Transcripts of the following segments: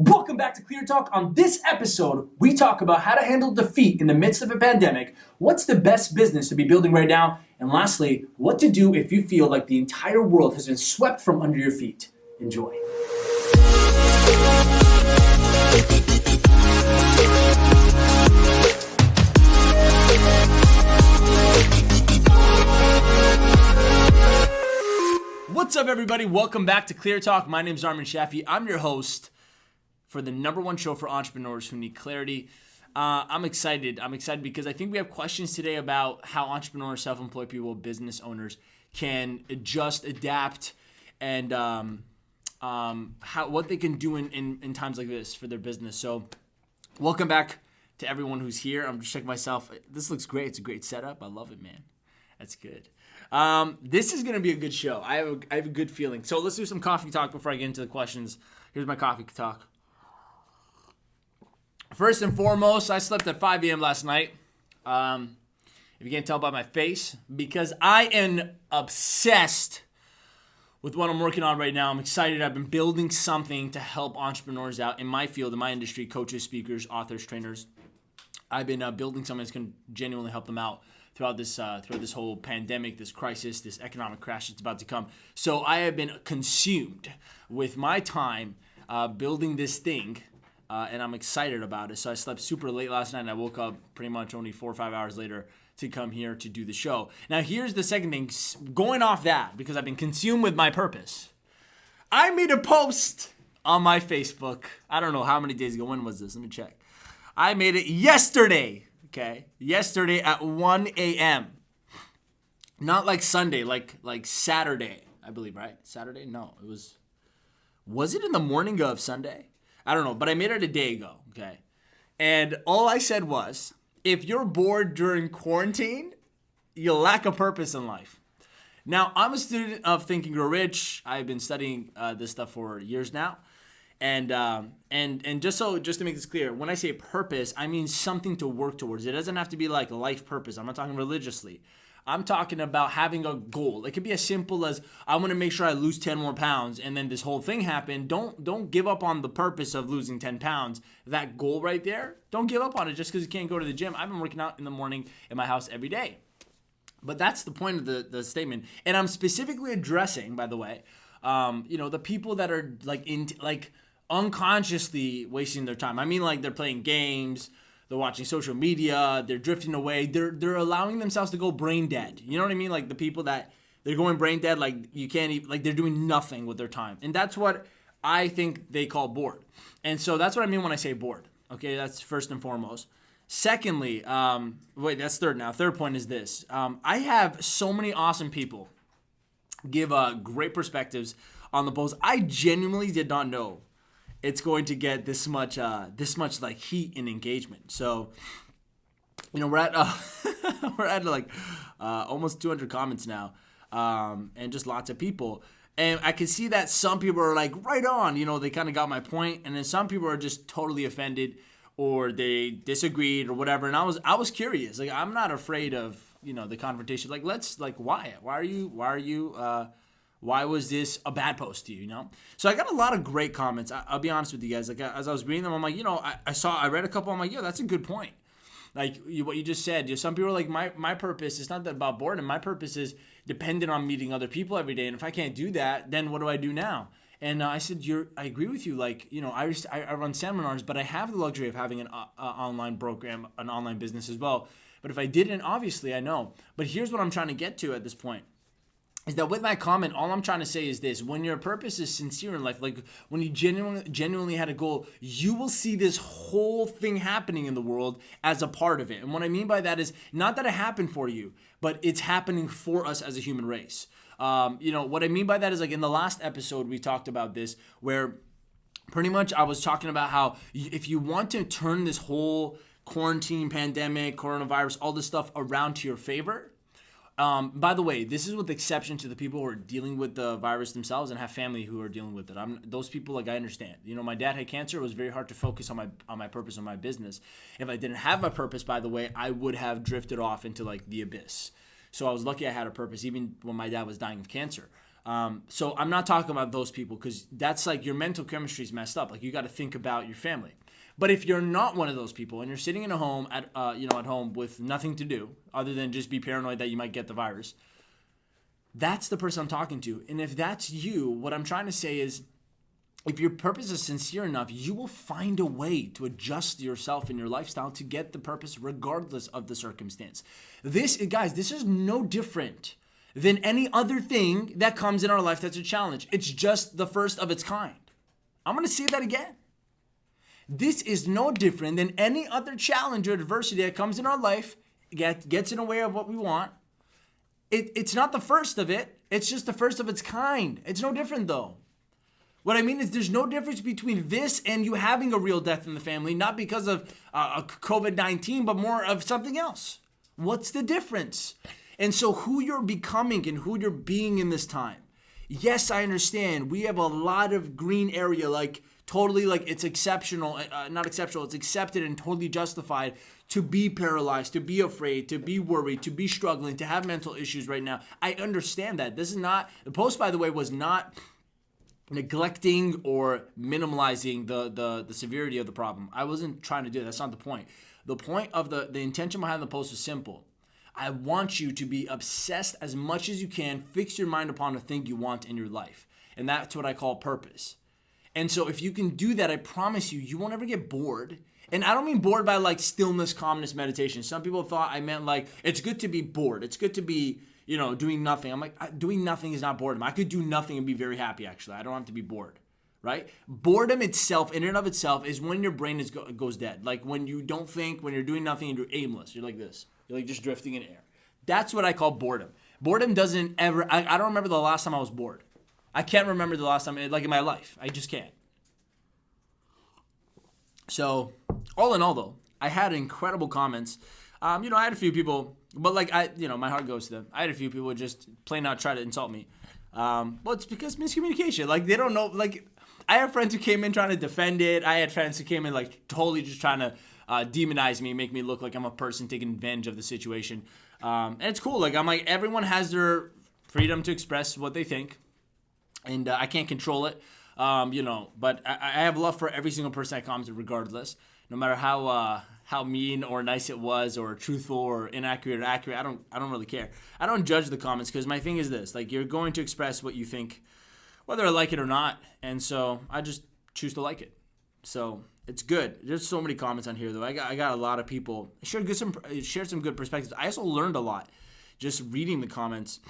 Welcome back to Clear Talk. On this episode, we talk about how to handle defeat in the midst of a pandemic, what's the best business to be building right now, and lastly, what to do if you feel like the entire world has been swept from under your feet. Enjoy. What's up, everybody? Welcome back to Clear Talk. My name is Armin Shaffi. I'm your host for the number one show for entrepreneurs who need clarity. I'm excited. Because I think we have questions today about how entrepreneurs, self-employed people, business owners can adjust, adapt, and what they can do in times like this for their business. So welcome back to everyone who's here. I'm just checking myself. This looks great. It's a great setup. I love it, man. That's good. This is going to be a good show. I have a good feeling. So let's do some coffee talk before I get into the questions. Here's my coffee talk. First and foremost, I slept at 5 a.m. last night. If you can't tell by my face, because I am obsessed with what I'm working on right now. I'm excited. I've been building something to help entrepreneurs out in my field, in my industry, coaches, speakers, authors, trainers. I've been building something that's going to genuinely help them out throughout this whole pandemic, this crisis, this economic crash that's about to come. So I have been consumed with my time building this thing. And I'm excited about it. So I slept super late last night, and I woke up pretty much only 4 or 5 hours later to come here to do the show. Now, here's the second thing. Going off that, because I've been consumed with my purpose, I made a post on my Facebook. I don't know how many days ago. When was this? Let me check. I made it yesterday, okay? Yesterday at 1 a.m. Not like Sunday, like Saturday, I believe, right? Saturday? No, it was it in the morning of Sunday? I don't know, but I made it a day ago, okay? And all I said was, if you're bored during quarantine, you lack a purpose in life. Now, I'm a student of Think and Grow Rich. I've been studying this stuff for years now. And just to make this clear, when I say purpose, I mean something to work towards. It doesn't have to be like a life purpose. I'm not talking religiously. I'm talking about having a goal. It could be as simple as, I want to make sure I lose 10 more pounds, and then this whole thing happened. Don't give up on the purpose of losing 10 pounds. That goal right there, don't give up on it just because you can't go to the gym. I've been working out in the morning in my house every day. But that's the point of the statement. And I'm specifically addressing, by the way, the people that are unconsciously wasting their time. I mean, like, they're playing games, they're watching social media, they're drifting away, they're allowing themselves to go brain dead. You know what I mean? Like, the people that they're going brain dead, like, you can't even, like, they're doing nothing with their time. And that's what I think they call bored. And so that's what I mean when I say bored. Okay, that's first and foremost. Secondly, that's third now. Third point is this. I have so many awesome people give great perspectives on the post. I genuinely did not know it's going to get this much like heat and engagement. So, we're at almost 200 comments now, and just lots of people. And I can see that some people are like, right on, they kind of got my point, and then some people are just totally offended, or they disagreed or whatever. And I was curious. Like, I'm not afraid of the confrontation. Like, why was this a bad post to you, So I got a lot of great comments. I'll be honest with you guys. Like, as I was reading them, I'm like, I read a couple. I'm like, yeah, that's a good point. Like, what you just said. Some people are like, my purpose is not that about boredom. My purpose is dependent on meeting other people every day. And if I can't do that, then what do I do now? And I said, I agree with you. Like, I run seminars, but I have the luxury of having an online program, an online business as well. But if I didn't, obviously, I know. But here's what I'm trying to get to at this point. Is that with my comment, all I'm trying to say is this: when your purpose is sincere in life, like when you genuinely had a goal, you will see this whole thing happening in the world as a part of it. And what I mean by that is not that it happened for you, but it's happening for us as a human race. What I mean by that is, like, in the last episode, we talked about this, where pretty much I was talking about how if you want to turn this whole quarantine, pandemic, coronavirus, all this stuff around to your favor. By the way, this is with exception to the people who are dealing with the virus themselves and have family who are dealing with it. Those people, like, I understand. My dad had cancer. It was very hard to focus on my purpose, on my business. If I didn't have a purpose, by the way, I would have drifted off into, like, the abyss. So I was lucky I had a purpose even when my dad was dying of cancer. So I'm not talking about those people because that's like your mental chemistry is messed up. Like you got to think about your family. But if you're not one of those people and you're sitting in a home at home with nothing to do other than just be paranoid that you might get the virus, that's the person I'm talking to. And if that's you, what I'm trying to say is, if your purpose is sincere enough, you will find a way to adjust yourself and your lifestyle to get the purpose regardless of the circumstance. This is no different than any other thing that comes in our life that's a challenge. It's just the first of its kind. I'm going to say that again. This is no different than any other challenge or adversity that comes in our life, gets in the way of what we want. It's not the first of it. It's just the first of its kind. It's no different though. What I mean is there's no difference between this and you having a real death in the family, not because of COVID-19, but more of something else. What's the difference? And so who you're becoming and who you're being in this time. Yes, I understand. We have a lot of green area, like totally like it's exceptional, not exceptional, it's accepted and totally justified to be paralyzed, to be afraid, to be worried, to be struggling, to have mental issues right now. I understand that. This is not, the post, by the way, was not neglecting or minimalizing the severity of the problem. I wasn't trying to do that. That's not the point. The point of the intention behind the post is simple. I want you to be obsessed as much as you can, fix your mind upon the thing you want in your life. And that's what I call purpose. And so if you can do that, I promise you won't ever get bored. And I don't mean bored by like stillness, calmness, meditation. Some people thought I meant like, it's good to be bored. It's good to be, doing nothing. I'm like, doing nothing is not boredom. I could do nothing and be very happy, actually. I don't have to be bored, right? Boredom itself, in and of itself, is when your brain goes dead. Like when you don't think, when you're doing nothing and you're aimless. You're like this. You're like just drifting in air. That's what I call boredom. Boredom doesn't ever, I don't remember the last time I was bored. I can't remember the last time, like in my life. I just can't. So, all in all though, I had incredible comments. I had a few people, but like my heart goes to them. I had a few people just plain out try to insult me. Well, it's because miscommunication. Like they don't know, like I have friends who came in trying to defend it. I had friends who came in like totally just trying to demonize me, make me look like I'm a person taking advantage of the situation. And it's cool. Like I'm like, everyone has their freedom to express what they think. And I can't control it, but I have love for every single person that commented regardless, no matter how mean or nice it was or truthful or inaccurate or accurate. I don't really care. I don't judge the comments because my thing is this, like you're going to express what you think, whether I like it or not. And so I just choose to like it. So it's good. There's so many comments on here though. I got a lot of people shared some good perspectives. I also learned a lot just reading the comments.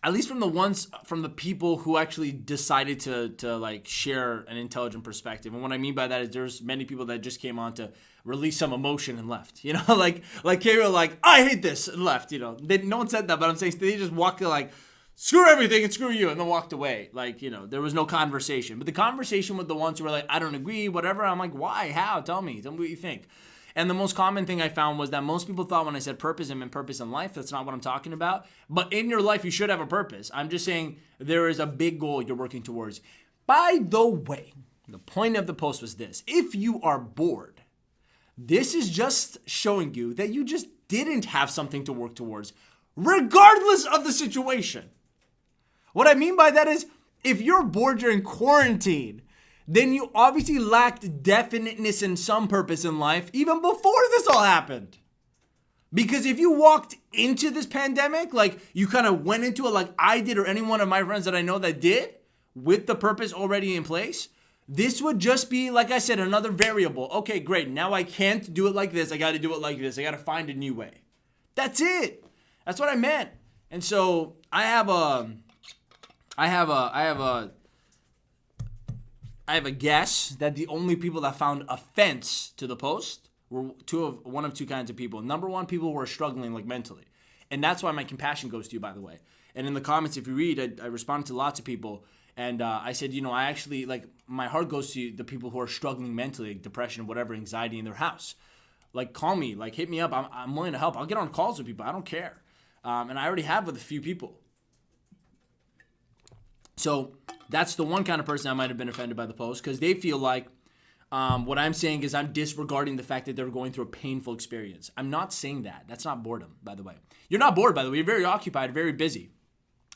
At least from the people who actually decided to like share an intelligent perspective. And what I mean by that is there's many people that just came on to release some emotion and left. Like they were like, I hate this and left. No one said that, but I'm saying they just walked like, screw everything and screw you, and then walked away. Like, there was no conversation. But the conversation with the ones who were like, I don't agree, whatever. I'm like, why? How? Tell me what you think. And the most common thing I found was that most people thought when I said purpose, I meant purpose in life. That's not what I'm talking about. But in your life, you should have a purpose. I'm just saying there is a big goal you're working towards. By the way, the point of the post was this. If you are bored, this is just showing you that you just didn't have something to work towards, regardless of the situation. What I mean by that is, if you're bored during quarantine, then you obviously lacked definiteness and some purpose in life even before this all happened. Because if you walked into this pandemic, like you kind of went into it like I did or any one of my friends that I know that did, with the purpose already in place, this would just be, like I said, another variable. Okay, great. Now I can't do it like this. I got to do it like this. I got to find a new way. That's it. That's what I meant. And so I have a guess that the only people that found offense to the post were one of two kinds of people. Number one, people who are struggling like mentally. And that's why my compassion goes to you, by the way. And in the comments, if you read, I responded to lots of people. And I said, I actually, like, my heart goes to the people who are struggling mentally, like depression, whatever, anxiety in their house. Like, call me, like, hit me up. I'm willing to help. I'll get on calls with people. I don't care. And I already have with a few people. So that's the one kind of person I might have been offended by the post because they feel like what I'm saying is I'm disregarding the fact that they're going through a painful experience. I'm not saying that. That's not boredom, by the way. You're not bored, by the way. You're very occupied, very busy.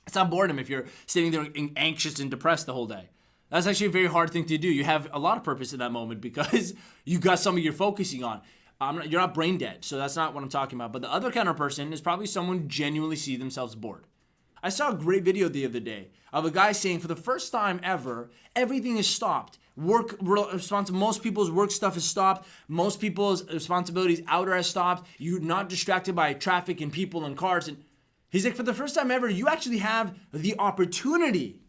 It's not boredom if you're sitting there anxious and depressed the whole day. That's actually a very hard thing to do. You have a lot of purpose in that moment because you got something you're focusing on. You're not brain dead, so that's not what I'm talking about. But the other kind of person is probably someone who genuinely see themselves bored. I saw a great video the other day of a guy saying for the first time ever, everything is stopped. Most people's work stuff is stopped. Most people's responsibilities outer has stopped. You're not distracted by traffic and people and cars. And he's like, for the first time ever, you actually have the opportunity,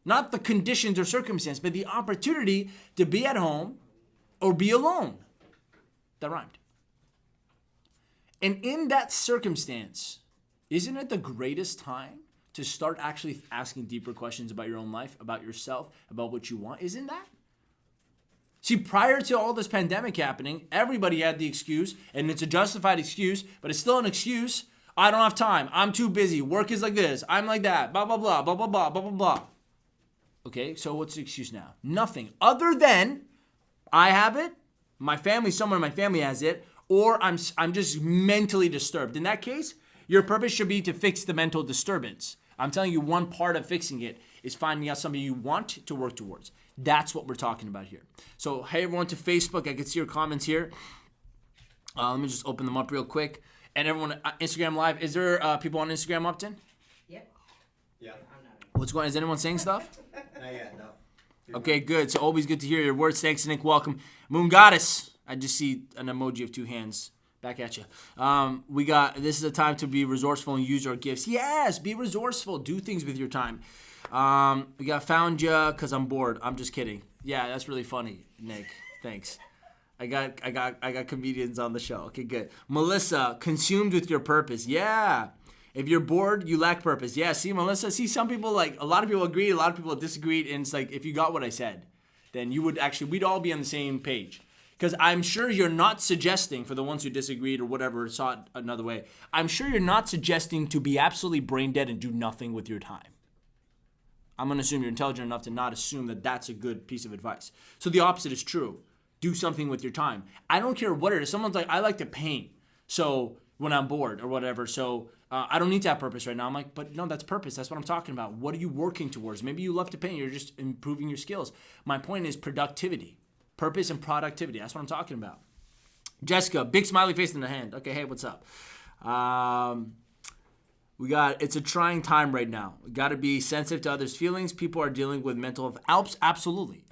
not the conditions or circumstance, but the opportunity to be at home or be alone. That rhymed. And in that circumstance, isn't it the greatest time to start actually asking deeper questions about your own life, about yourself, about what you want? Isn't that? See, prior to all this pandemic happening, everybody had the excuse, and it's a justified excuse, but it's still an excuse. I don't have time. I'm too busy. Work is like this. I'm like that. Blah, blah, blah, blah, blah, blah, blah, blah, blah. Okay, so what's the excuse now? Nothing. Other than I have it, my family, someone in my family has it, or I'm just mentally disturbed. In that case, your purpose should be to fix the mental disturbance. I'm telling you, one part of fixing it is finding out something you want to work towards. That's what we're talking about here. So, hey everyone to Facebook, I can see your comments here. Let me just open them up real quick. And everyone, Instagram Live, is there people on Instagram, Upton? Yep. Yeah. What's going on? Is anyone saying stuff? Not yet, no. Okay, good. So always good to hear your words. Thanks, Nick. Welcome. Moon Goddess. I just see an emoji of two hands. Back at you. This is a time to be resourceful and use our gifts. Yes, be resourceful. Do things with your time. We got found ya because I'm bored. I'm just kidding. Yeah, that's really funny, Nick. Thanks. I got comedians on the show. Okay, good. Melissa, consumed with your purpose. Yeah. If you're bored, you lack purpose. Yeah, see, Melissa, a lot of people agreed, a lot of people disagreed, and it's like, if you got what I said, then we'd all be on the same page. Because I'm sure you're not suggesting, for the ones who disagreed or whatever, saw it another way, I'm sure you're not suggesting to be absolutely brain dead and do nothing with your time. I'm going to assume you're intelligent enough to not assume that that's a good piece of advice. So the opposite is true. Do something with your time. I don't care what it is. Someone's like, I like to paint. So when I'm bored or whatever, so I don't need to have purpose right now. I'm like, but no, that's purpose. That's what I'm talking about. What are you working towards? Maybe you love to paint. You're just improving your skills. My point is productivity. Purpose and productivity. That's what I'm talking about. Jessica, big smiley face in the hand. Okay, hey, what's up? It's a trying time right now. We got to be sensitive to others' feelings. People are dealing with mental health. Absolutely.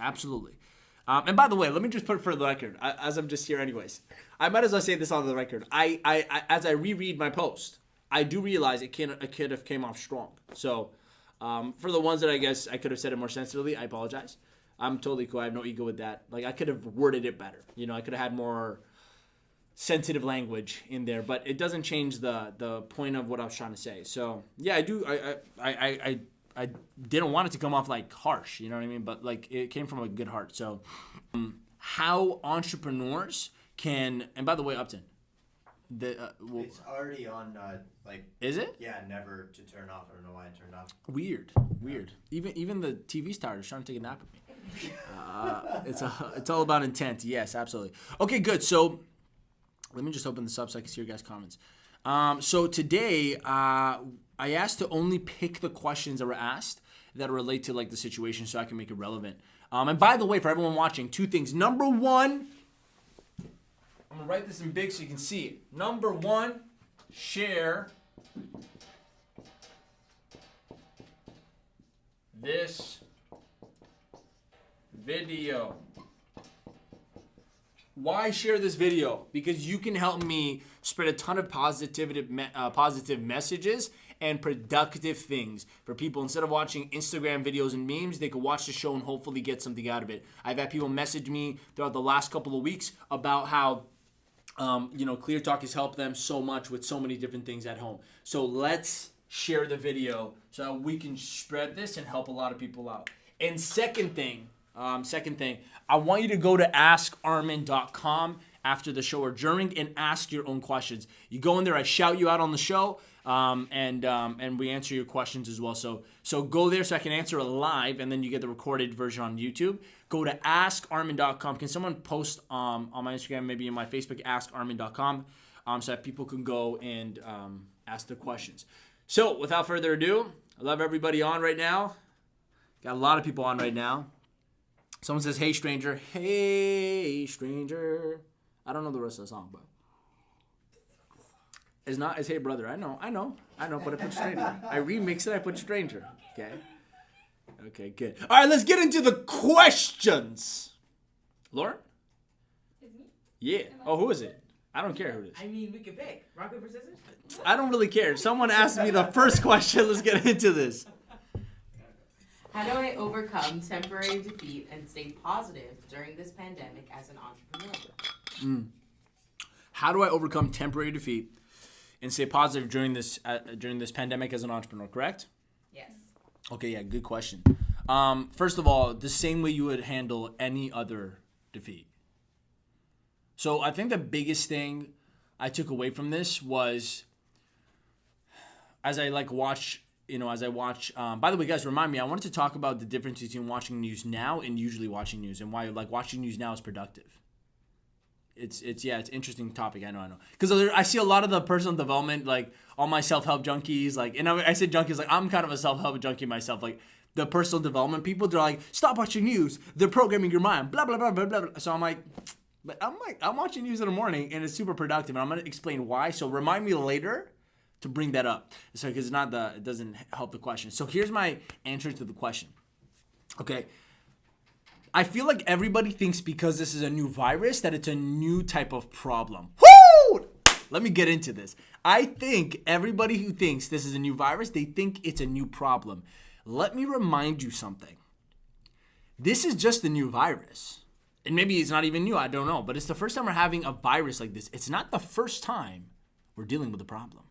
And by the way, let me just put it for the record, as I'm just here anyways. I might as well say this on the record. As I reread my post, I do realize it could have came off strong. So for the ones that I guess I could have said it more sensitively, I apologize. I'm totally cool. I have no ego with that. Like, I could have worded it better. I could have had more sensitive language in there, but it doesn't change the point of what I was trying to say. So yeah, I do. I didn't want it to come off like harsh, you know what I mean? But like, it came from a good heart. So how entrepreneurs can, and by the way, Upton, it's already on, is it? Yeah, never to turn off. I don't know why it turned off. Weird. Even the TV's tired. It's trying to take a nap with me. It's all about intent. Yes, absolutely. Okay, good. So let me just open this up so I can see your guys' comments. So today, I asked to only pick the questions that were asked that relate to like the situation so I can make it relevant. And by the way, for everyone watching, two things. Number one, I'm going to write this in big so you can see it. Number one, share this video. Why share this video? Because you can help me spread a ton of positive messages and productive things for people. Instead of watching Instagram videos and memes, they could watch the show and hopefully get something out of it. I've had people message me throughout the last couple of weeks about how ClearTalk has helped them so much with so many different things at home. So let's share the video so we can spread this and help a lot of people out. And second thing, I want you to go to askarmin.com after the show or during and ask your own questions. You go in there, I shout you out on the show, and we answer your questions as well. So go there so I can answer it live, and then you get the recorded version on YouTube. Go to askarmin.com. Can someone post on my Instagram, maybe in my Facebook, askarmin.com, so that people can go and ask their questions. So without further ado, I love everybody on right now. Got a lot of people on right now. Someone says, hey, stranger. Hey, stranger. I don't know the rest of the song, but it's hey, brother. I know, but I put stranger. I remix it, I put stranger. Okay, good. All right, let's get into the questions. Lauren? It's me? Yeah. Oh, who is it? I don't care who it is. I mean, we could pick. Rock, paper, scissors? I don't really care. Someone asked me the first question. Let's get into this. How do I overcome temporary defeat and stay positive during this pandemic as an entrepreneur? How do I overcome temporary defeat and stay positive during this pandemic as an entrepreneur? Correct? Yes. Okay, yeah, good question. First of all, the same way you would handle any other defeat. So I think the biggest thing I took away from this was as I watch. By the way, guys, remind me, I wanted to talk about the difference between watching news now and usually watching news, and why watching news now is productive. It's an interesting topic. I know. Because I see a lot of the personal development, all my self-help junkies, and I say junkies, I'm kind of a self-help junkie myself, the personal development people, they're like, stop watching news, they're programming your mind, blah, blah, blah, blah, blah. So I'm watching news in the morning, and it's super productive, and I'm going to explain why, so remind me later to bring that up, so because it doesn't help the question. So here's my answer to the question. Okay, I feel like everybody thinks because this is a new virus that it's a new type of problem. Woo! Let me get into this. I think everybody who thinks this is a new virus, they think it's a new problem. Let me remind you something. This is just a new virus. And maybe it's not even new, I don't know. But it's the first time we're having a virus like this. It's not the first time we're dealing with a problem.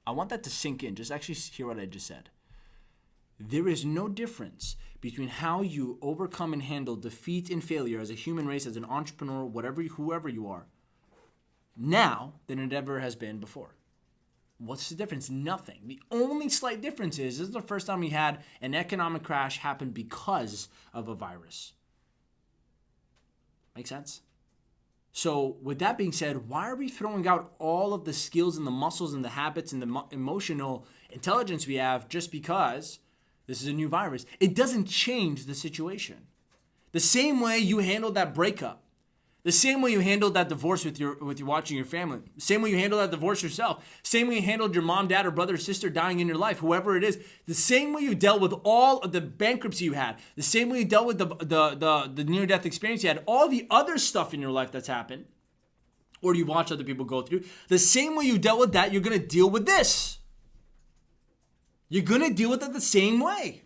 I want that to sink in. Just actually hear what I just said. There is no difference between how you overcome and handle defeat and failure as a human race, as an entrepreneur, whoever you are, now than it ever has been before. What's the difference? Nothing. The only slight difference is this is the first time we had an economic crash happen because of a virus. Make sense? So with that being said, why are we throwing out all of the skills and the muscles and the habits and the emotional intelligence we have just because this is a new virus? It doesn't change the situation. The same way you handled that breakup, the same way you handled that divorce with your watching your family, the same way you handled that divorce yourself, same way you handled your mom, dad, or brother or sister dying in your life, whoever it is, the same way you dealt with all of the bankruptcy you had, the same way you dealt with the near-death experience you had, all the other stuff in your life that's happened, or you watch other people go through, the same way you dealt with that, you're going to deal with this. You're going to deal with it the same way.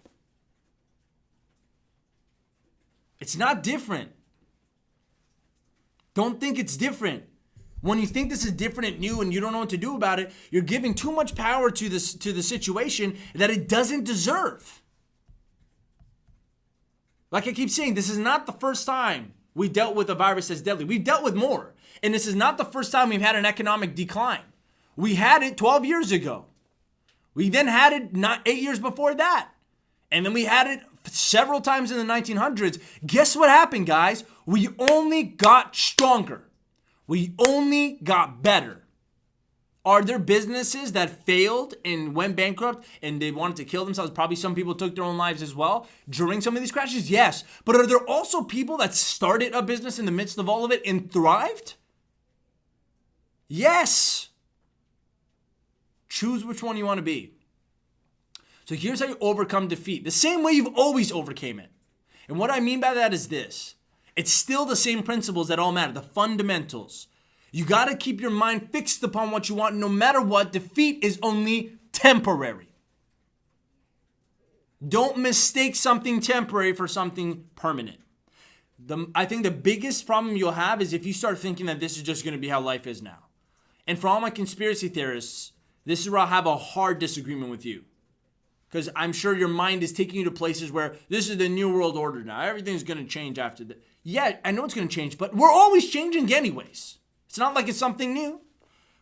It's not different. Don't think it's different. When you think this is different and new and you don't know what to do about it, you're giving too much power to the situation that it doesn't deserve. Like I keep saying, this is not the first time we dealt with a virus that's deadly. We've dealt with more. And this is not the first time we've had an economic decline. We had it 12 years ago. We then had it 8 years before that. And then we had it several times in the 1900s. Guess what happened, guys? We only got stronger. We only got better. Are there businesses that failed and went bankrupt and they wanted to kill themselves? Probably some people took their own lives as well during some of these crashes. Yes. But are there also people that started a business in the midst of all of it and thrived? Yes. Choose which one you want to be. So here's how you overcome defeat. The same way you've always overcame it. And what I mean by that is this. It's still the same principles that all matter, the fundamentals. You got to keep your mind fixed upon what you want. No matter what, defeat is only temporary. Don't mistake something temporary for something permanent. I think the biggest problem you'll have is if you start thinking that this is just going to be how life is now. And for all my conspiracy theorists, this is where I'll have a hard disagreement with you. Because I'm sure your mind is taking you to places where this is the new world order now. Everything's going to change after that. Yeah, I know it's going to change, but we're always changing anyways. It's not like it's something new.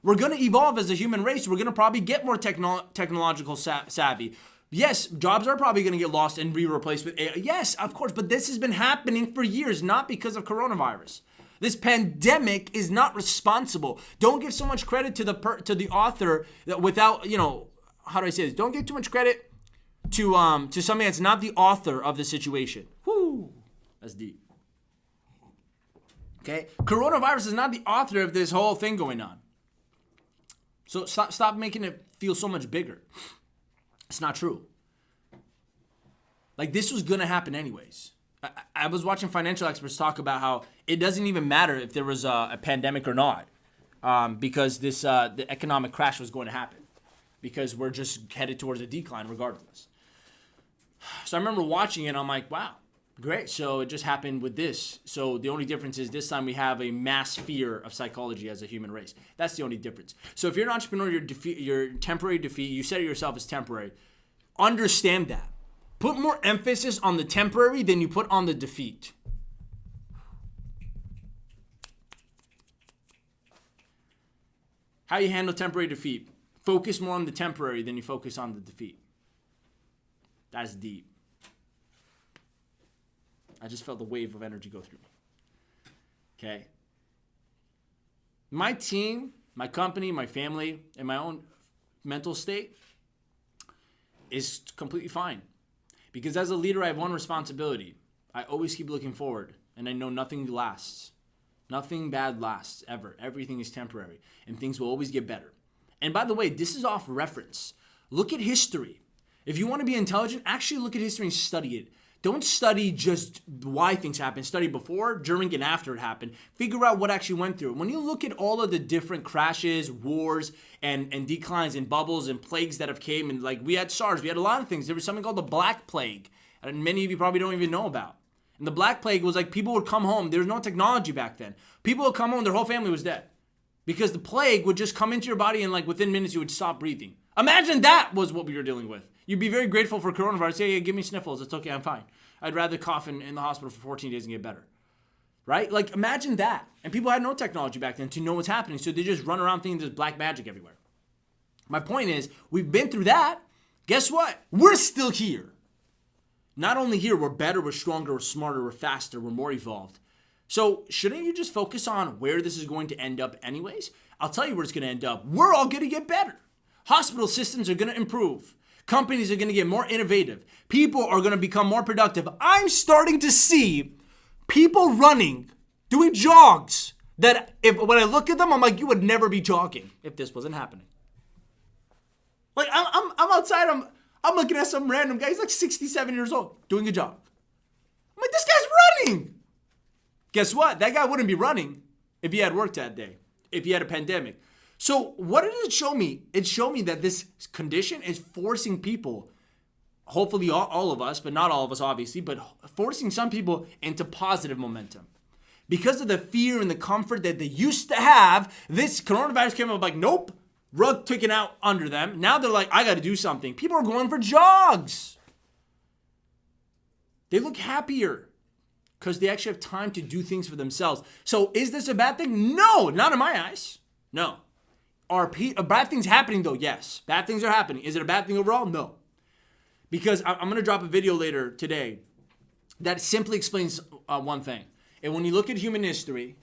We're going to evolve as a human race. We're going to probably get more technological savvy. Yes, jobs are probably going to get lost and be replaced with AI. Yes, of course, but this has been happening for years, not because of coronavirus. This pandemic is not responsible. Don't give so much credit to the author that without, how do I say this? Don't give too much credit to something that's not the author of the situation. Whoo, that's deep. Okay, coronavirus is not the author of this whole thing going on. So stop making it feel so much bigger. It's not true. Like, this was gonna happen anyways. I was watching financial experts talk about how it doesn't even matter if there was a pandemic or not, because the economic crash was going to happen, because we're just headed towards a decline regardless. So I remember watching it, and I'm like, wow, great. So it just happened with this. So the only difference is this time we have a mass fear of psychology as a human race. That's the only difference. So if you're an entrepreneur, your temporary defeat, you set it yourself as temporary. Understand that. Put more emphasis on the temporary than you put on the defeat. How you handle temporary defeat. Focus more on the temporary than you focus on the defeat. That's deep. I just felt the wave of energy go through me. Okay? My team, my company, my family, and my own mental state is completely fine. Because as a leader, I have one responsibility. I always keep looking forward, and I know nothing lasts. Nothing bad lasts, ever. Everything is temporary, and things will always get better. And by the way, this is off reference. Look at history. If you want to be intelligent, actually look at history and study it. Don't study just why things happen. Study before, during, and after it happened. Figure out what actually went through it. When you look at all of the different crashes, wars, and declines and bubbles and plagues that have came, and like we had SARS, we had a lot of things. There was something called the Black Plague, and many of you probably don't even know about. And the Black Plague was like people would come home. There was no technology back then. People would come home, their whole family was dead. Because the plague would just come into your body, and like within minutes you would stop breathing. Imagine that was what we were dealing with. You'd be very grateful for coronavirus. Hey, give me sniffles. It's okay, I'm fine. I'd rather cough in the hospital for 14 days and get better. Right? Like, imagine that. And people had no technology back then to know what's happening, so they just run around thinking there's black magic everywhere. My point is, we've been through that. Guess what? We're still here. Not only here, we're better, we're stronger, we're smarter, we're faster, we're more evolved. So shouldn't you just focus on where this is going to end up anyways? I'll tell you where it's going to end up. We're all going to get better. Hospital systems are going to improve. Companies are going to get more innovative. People are going to become more productive. I'm starting to see people running, doing jogs, that when I look at them, I'm like, you would never be jogging if this wasn't happening. Like, I'm outside, I'm looking at some random guy, he's like 67 years old, doing a jog. I'm like, this guy's running. Guess what? That guy wouldn't be running if he had work that day, if he had a pandemic. So what did it show me? It showed me that this condition is forcing people, hopefully all of us, but not all of us obviously, but forcing some people into positive momentum. Because of the fear and the comfort that they used to have, this coronavirus came up like, nope, rug taken out under them. Now they're like, I got to do something. People are going for jogs. They look happier because they actually have time to do things for themselves. So is this a bad thing? No, not in my eyes. No. Are bad things happening though? Yes. Bad things are happening. Is it a bad thing overall? No. Because I'm going to drop a video later today that simply explains one thing. And when you look at human history,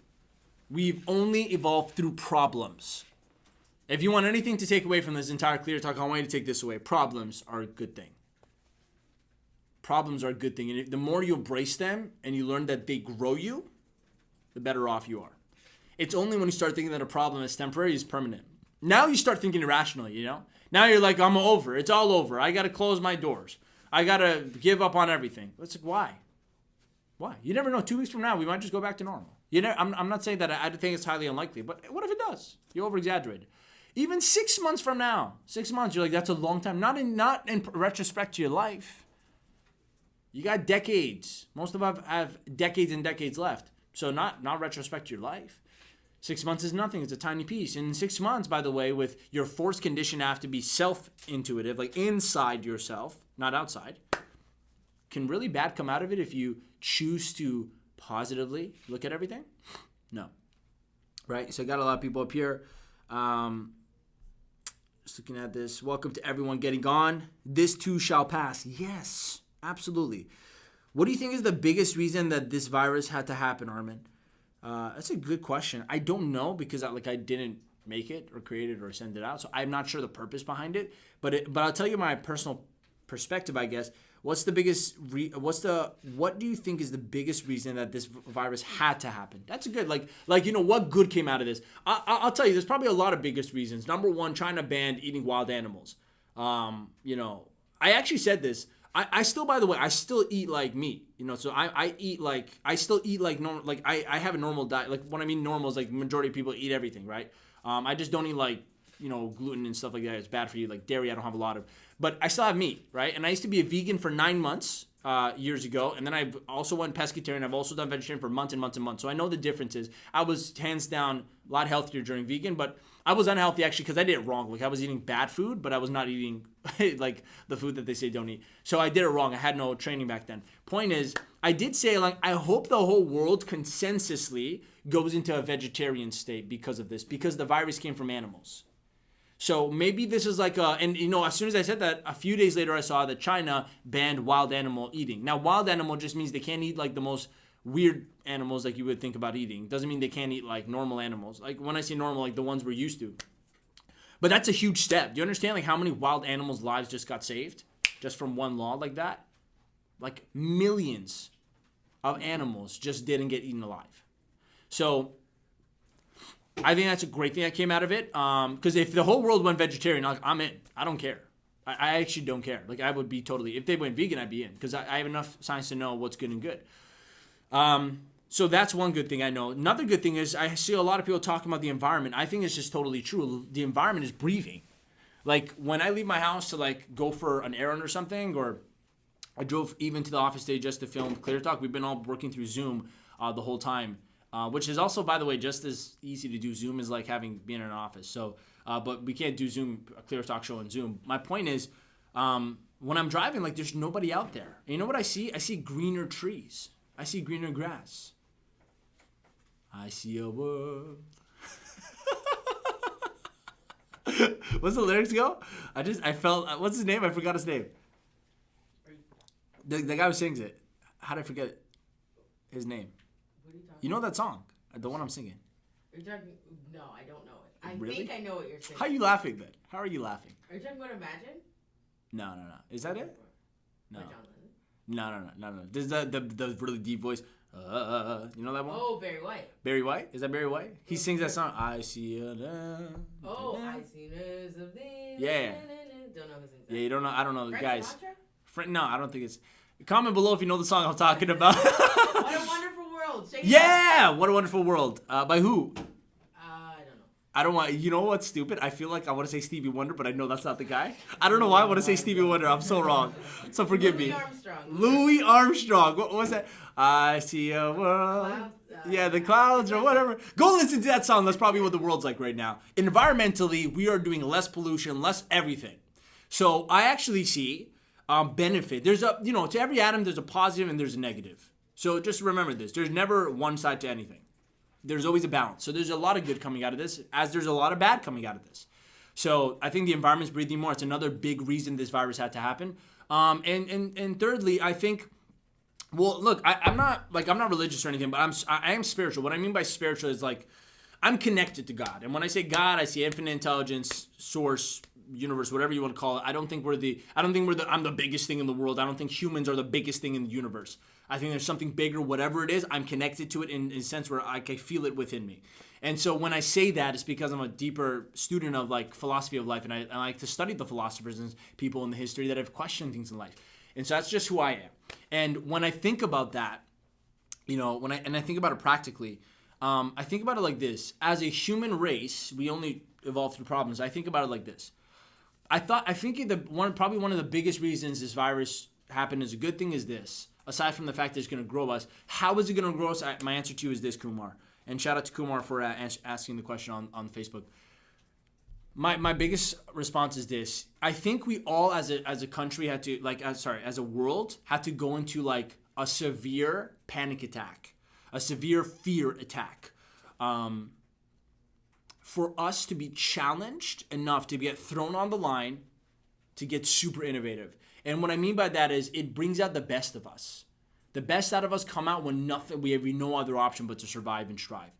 we've only evolved through problems. If you want anything to take away from this entire Clear Talk, I want you to take this away. Problems are a good thing. Problems are a good thing. And the more you embrace them and you learn that they grow you, the better off you are. It's only when you start thinking that a problem is temporary, is permanent. Now you start thinking irrationally, you know? Now you're like, I'm over. It's all over. I got to close my doors. I got to give up on everything. It's like, why? Why? You never know. 2 weeks from now, we might just go back to normal. You know, I'm not saying that I think it's highly unlikely, but what if it does? You overexaggerated. Even 6 months from now, 6 months, you're like, that's a long time. Not in retrospect to your life. You got decades. Most of us have decades and decades left. So not retrospect to your life. 6 months is nothing. It's a tiny piece. And in 6 months, by the way, with your forced condition to have to be self-intuitive, like inside yourself, not outside, can really bad come out of it if you choose to positively look at everything? No. Right? So I got a lot of people up here. Just looking at this. Welcome to everyone getting on. This too shall pass. Yes, absolutely. What do you think is the biggest reason that this virus had to happen, Armin? That's a good question. I don't know because I didn't make it or create it or send it out. So I'm not sure the purpose behind it. But I'll tell you my personal perspective, I guess. What do you think is the biggest reason that this virus had to happen? That's a good, what good came out of this? I'll tell you, there's probably a lot of biggest reasons. Number one, China banned eating wild animals. I actually said this. I still, by the way, I still eat like meat. So I still eat like normal. Like I have a normal diet. Like what I mean normal is like majority of people eat everything, right? I just don't eat like gluten and stuff like that. It's bad for you. Like dairy, I don't have a lot of. But I still have meat, right? And I used to be a vegan for 9 months years ago. And then I also went pescatarian. I've also done vegetarian for months and months and months. So I know the differences. I was hands down a lot healthier during vegan, but I was unhealthy actually because I did it wrong. Like I was eating bad food, but I was not eating like the food that they say don't eat. So I did it wrong. I had no training back then. Point is, I did say like I hope the whole world consensusly goes into a vegetarian state because of this, because the virus came from animals. So maybe this is like as soon as I said that, a few days later I saw that China banned wild animal eating. Now, wild animal just means they can't eat like the most weird animals like you would think about eating. Doesn't mean they can't eat like normal animals. Like when I say normal, like the ones we're used to. But that's a huge step. Do you understand like how many wild animals' lives just got saved just from one law like that? Like millions of animals just didn't get eaten alive. So I think that's a great thing that came out of it. Because if the whole world went vegetarian, I'm in. I don't care. I actually don't care. Like I would be totally. If they went vegan, I'd be in because I have enough science to know what's good and good. So that's one good thing I know. Another good thing is I see a lot of people talking about the environment. I think it's just totally true. The environment is breathing. Like when I leave my house to like go for an errand or something, or I drove even to the office today just to film CLEARTALK. We've been all working through Zoom the whole time. Which is also, by the way, just as easy to do. Zoom as like being in an office. So, but we can't do Zoom, a CLEARTALK show on Zoom. My point is, when I'm driving, like there's nobody out there. And you know what I see? I see greener trees. I see greener grass. I see a world. What's the lyrics go? I felt, what's his name? I forgot his name. The guy who sings it. How did I forget his name? You know that song? The one I'm singing. No, I don't know it. I Really? think I know what you're saying. How are you laughing then? How are you laughing? Are you talking about Imagine? No. Is that it? No. By John Lennon? No. There's the really deep voice. You know that one? Oh, Barry White. Barry White? Is that Barry White? He sings that song. I see a I see news of these. Yeah. Don't know who sings that. Yeah, you don't know. I don't know the Frank guys. Sinatra? No, I don't think it's. Comment below if you know the song I'm talking about. What a Wonderful World. Shake it Yeah, What a Wonderful World. By who? I don't know. I don't want. You know what's stupid? I feel like I want to say Stevie Wonder, but I know that's not the guy. I don't know why I want to say Stevie Wonder. I'm so wrong. So forgive me. Louis Armstrong. What was that? I see a world. Yeah, the clouds or whatever. Go listen to that song. That's probably what the world's like right now. Environmentally, we are doing less pollution, less everything. So I actually see benefit. There's to every atom, there's a positive and there's a negative. So just remember this. There's never one side to anything. There's always a balance. So there's a lot of good coming out of this, as there's a lot of bad coming out of this. So I think the environment's breathing more. It's another big reason this virus had to happen. And thirdly, I think, well, look, I'm not religious or anything, but I am spiritual. What I mean by spiritual is like, I'm connected to God. And when I say God, I see infinite intelligence, source, universe, whatever you want to call it. I'm the biggest thing in the world. I don't think humans are the biggest thing in the universe. I think there's something bigger, whatever it is. I'm connected to it in a sense where I can feel it within me. And so when I say that, it's because I'm a deeper student of like philosophy of life, and I like to study the philosophers and people in the history that have questioned things in life. And so that's just who I am. And when I think about that, when I think about it practically, I think about it like this. As a human race, we only evolve through problems. I think about it like this. I think probably one of the biggest reasons this virus happened is a good thing is this. Aside from the fact that it's going to grow us, how is it going to grow us? My answer to you is this, Kumar. And shout out to Kumar for asking the question on Facebook. My biggest response is this. I think we all as a country had to as a world had to go into like a severe panic attack, a severe fear attack. For us to be challenged enough to get thrown on the line, to get super innovative. And what I mean by that is it brings out the best of us. The best out of us come out when we have no other option but to survive and strive.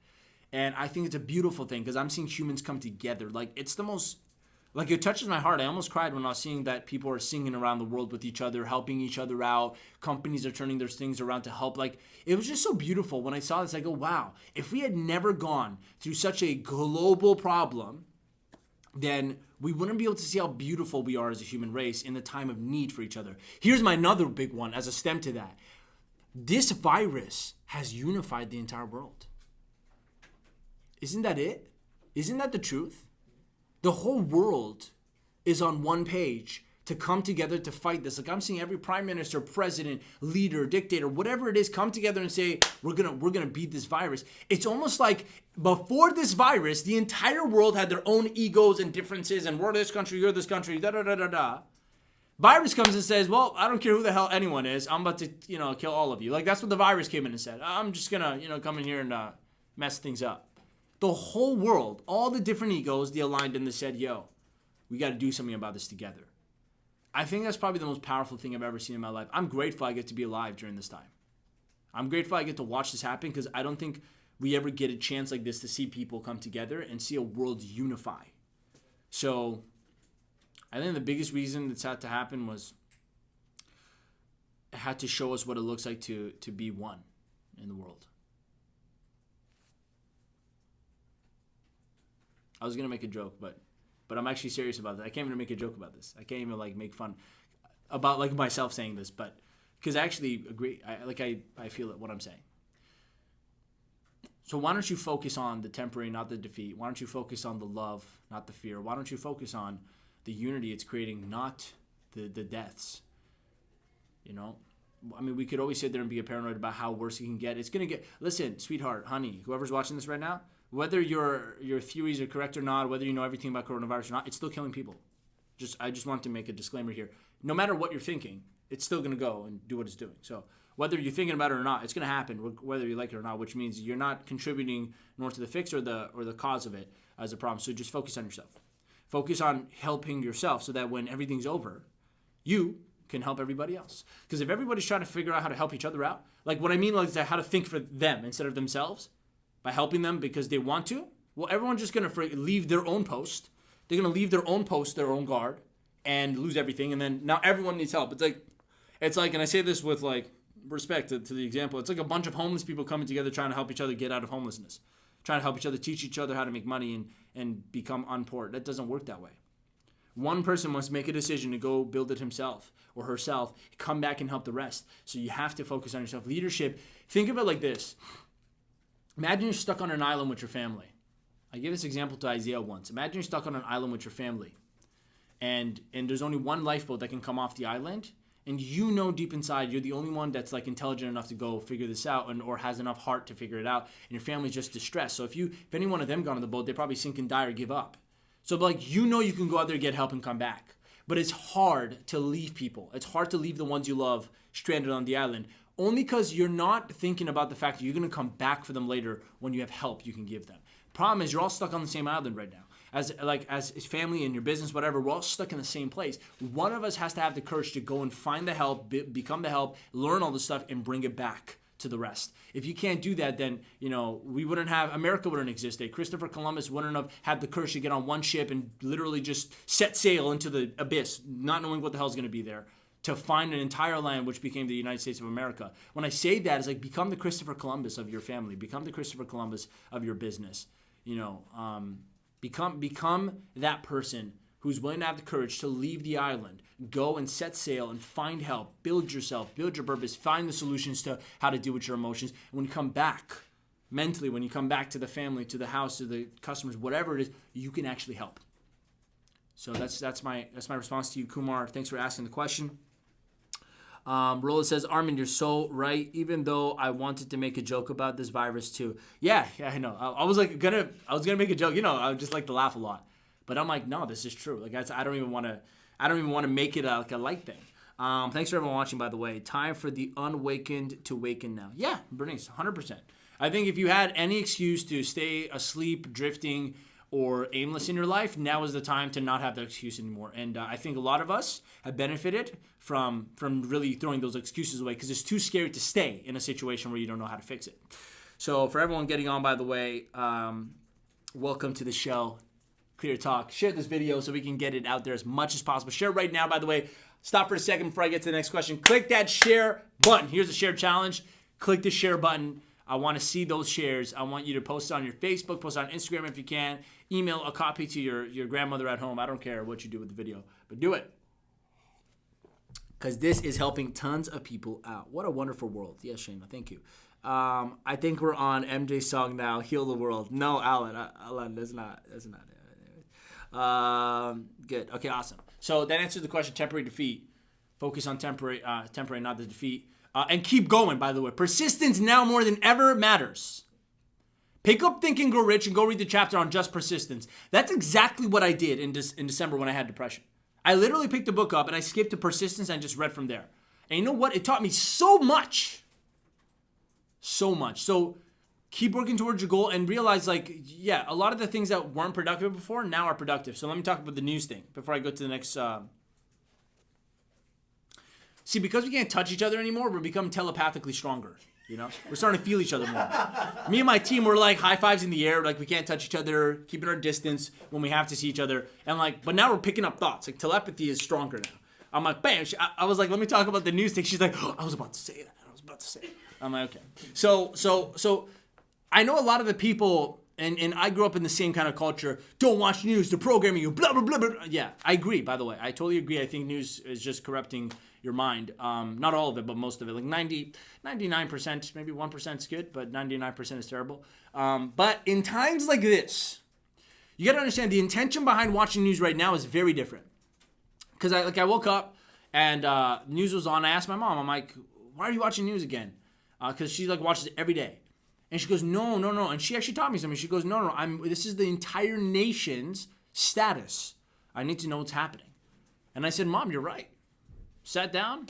And I think it's a beautiful thing because I'm seeing humans come together. Like, it's the most, like, it touches my heart. I almost cried when I was seeing that people are singing around the world with each other, helping each other out. Companies are turning their things around to help. Like, it was just so beautiful. When I saw this, I go, wow, if we had never gone through such a global problem, then we wouldn't be able to see how beautiful we are as a human race in the time of need for each other. Here's my another big one as a stem to that. This virus has unified the entire world. Isn't that it? Isn't that the truth? The whole world is on one page to come together to fight this. Like, I'm seeing every prime minister, president, leader, dictator, whatever it is, come together and say, we're gonna beat this virus. It's almost like before this virus, the entire world had their own egos and differences, and we're this country, you're this country, da da da da da. Virus comes and says, well, I don't care who the hell anyone is, I'm about to, kill all of you. Like, that's what the virus came in and said. I'm just gonna, come in here and mess things up. The whole world, all the different egos, they aligned and they said, yo, we got to do something about this together. I think that's probably the most powerful thing I've ever seen in my life. I'm grateful I get to be alive during this time. I'm grateful I get to watch this happen because I don't think we ever get a chance like this to see people come together and see a world unify. So I think the biggest reason this had to happen was it had to show us what it looks like to be one in the world. I was going to make a joke, but I'm actually serious about that. I can't even make a joke about this. I can't even make fun about myself saying this, but because I actually agree. I feel it, what I'm saying. So why don't you focus on the temporary, not the defeat? Why don't you focus on the love, not the fear? Why don't you focus on the unity it's creating, not the deaths? I mean, we could always sit there and be paranoid about how worse it can get. It's going to get, listen, sweetheart, honey, whoever's watching this right now, whether your theories are correct or not, whether you know everything about coronavirus or not, it's still killing people. I just want to make a disclaimer here. No matter what you're thinking, it's still going to go and do what it's doing. So whether you're thinking about it or not, it's going to happen, whether you like it or not, which means you're not contributing nor to the fix or the cause of it as a problem. So just focus on yourself. Focus on helping yourself so that when everything's over, you can help everybody else. Because if everybody's trying to figure out how to help each other out, like what I mean is how to think for them instead of themselves, by helping them because they want to, well, everyone's just going to leave their own post. They're going to leave their own post, their own guard, and lose everything. And then now everyone needs help. It's like, and I say this with respect to the example, it's like a bunch of homeless people coming together trying to help each other get out of homelessness, trying to help each other, teach each other how to make money and become unpoor. That doesn't work that way. One person must make a decision to go build it himself or herself, come back and help the rest. So you have to focus on yourself. Leadership, think of it like this. Imagine you're stuck on an island with your family. I gave this example to Isaiah once. Imagine you're stuck on an island with your family. And there's only one lifeboat that can come off the island. And deep inside, you're the only one that's intelligent enough to go figure this out or has enough heart to figure it out. And your family's just distressed. So if any one of them got on the boat, they'd probably sink and die or give up. So you can go out there, get help and come back. But it's hard to leave people. It's hard to leave the ones you love stranded on the island. Only because you're not thinking about the fact that you're going to come back for them later when you have help you can give them. Problem is, you're all stuck on the same island right now. As family and your business, whatever, we're all stuck in the same place. One of us has to have the courage to go and find the help, become the help, learn all this stuff, and bring it back to the rest. If you can't do that, then, America wouldn't exist. Christopher Columbus wouldn't have had the courage to get on one ship and literally just set sail into the abyss, not knowing what the hell's going to be there, to find an entire land which became the United States of America. When I say that, it's become the Christopher Columbus of your family. Become the Christopher Columbus of your business. Become that person who's willing to have the courage to leave the island, go and set sail and find help, build yourself, build your purpose, find the solutions to how to deal with your emotions. And when you come back, mentally, when you come back to the family, to the house, to the customers, whatever it is, you can actually help. So that's my response to you, Kumar. Thanks for asking the question. Rolla says, Armin, you're so right. Even though I wanted to make a joke about this virus too. Yeah, I know. I was gonna make a joke. I would just like to laugh a lot, but I'm like, no, this is true. I don't even want to make it a light thing. Thanks for everyone watching, by the way. Time for the unawakened to waken now. Yeah, Bernice, 100%. I think if you had any excuse to stay asleep, drifting, or aimless in your life, now is the time to not have that excuse anymore. And I think a lot of us have benefited from really throwing those excuses away because it's too scary to stay in a situation where you don't know how to fix it. So for everyone getting on, by the way, welcome to the show, Clear Talk. Share this video so we can get it out there as much as possible. Share right now, by the way. Stop for a second before I get to the next question. Click that share button. Here's the share challenge. Click the share button. I want to see those shares. I want you to post it on your Facebook, post it on Instagram if you can. Email a copy to your grandmother at home. I don't care what you do with the video, but do it. Because this is helping tons of people out. What a wonderful world. Yes, Shayna, thank you. I think we're on MJ's song now, Heal the World. No, Alan, that's not it. Good. Okay, awesome. So that answers the question, temporary defeat. Focus on temporary, not the defeat. And keep going, by the way. Persistence now more than ever matters. Pick up Think and Grow Rich and go read the chapter on just persistence. That's exactly what I did in December when I had depression. I literally picked the book up and I skipped to persistence and just read from there. And you know what? It taught me so much. So much. So keep working towards your goal and realize, like, yeah, a lot of the things that weren't productive before now are productive. So let me talk about the news thing before I go to the next. See, because we can't touch each other anymore, we're becoming telepathically stronger. You know, we're starting to feel each other more. Me and my team were like high fives in the air, like we can't touch each other, keeping our distance when we have to see each other, and like, but now we're picking up thoughts. Like telepathy is stronger now. I'm like, bam. I was like, let me talk about the news thing. She's like, oh, I was about to say that. I'm like, okay. So I know a lot of the people, and I grew up in the same kind of culture. Don't watch news. They're programming you. Blah blah blah blah. Yeah, I agree. By the way, I totally agree. I think news is just corrupting your mind. Not all of it, but most of it. Like 99%, maybe 1% is good, but 99% is terrible. But in times like this, you got to understand the intention behind watching news right now is very different. Because I woke up and news was on. I asked my mom, I'm like, why are you watching news again? Because she like watches it every day. And she goes, no. And she actually taught me something. She goes, no, this is the entire nation's status. I need to know what's happening. And I said, Mom, you're right. Sat down